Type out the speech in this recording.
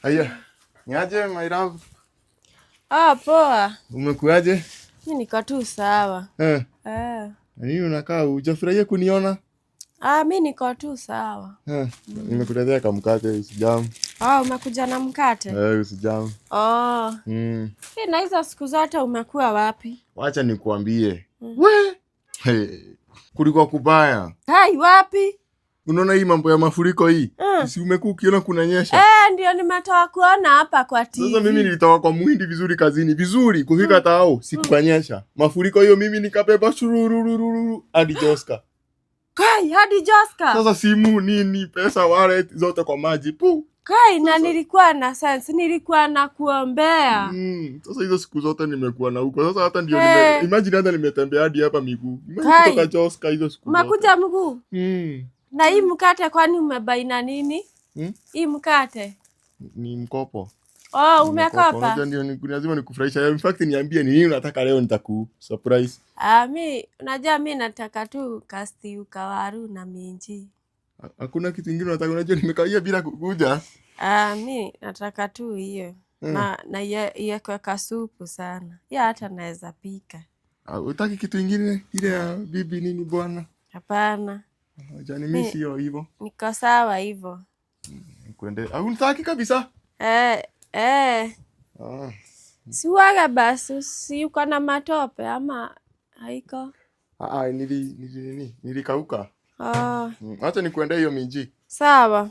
Haya. Niaje my love? Poa. Umekuaje? Mimi niko tu sawa. Nini unakaa hujafurahia kuniona? Mimi niko tu sawa. Nimekuletea kamkate usijamu. Umekuja na mkate? Usijamu. Na hizo siku zote umekuwa wapi? Wacha nikuambie. Kulikuwa kubaya. Hai, wapi? Unaona hii mambo ya mafuriko hii? Si umekuwa ukiona kunanyesha? Ndio nimetoka kuona hapa kwa TV. Sasa mimi nilitoka kwa muhindi vizuri kazini, vizuri kufika tao, sikukanyesha. Mafuriko hiyo mimi nikabeba shururururu hadi Joska. Kai, hadi Joska. Sasa simu nini, pesa, wallet zote kwa maji. Kai, na nilikuwa na sense, nilikuwa na kuombea. Sasa hizo siku zote nimekuwa na huko. Sasa hata ndio imagine hata nimetembea hadi hapa miguu. Kutoka Joska hizo siku. Umekuja mguu? Na hii mkate kwani umebaina nini? Hii mkate ni mkopo. Umekopa? Unajua ndio lazima nikufurahisha. In fact niambie ni nini unataka leo nitaku surprise. Unajua mimi nataka tu kasti ukawaru na minji. Hakuna kitu kingine unataka? Unajua nimekawia bila kukuja. Mimi nataka tu hiyo. Na iwekwe kasupu sana. Ya hata naweza pika. Utaki kitu kingine ile ya bibi nini bwana? Hapana. Jani mimi sio hivyo. Niko sawa hivyo. Kwende. Unataki kabisa? Siwaga basi, si uko na matope ama haiko? Nilikauka. Acha nikuendee hiyo minji. Sawa.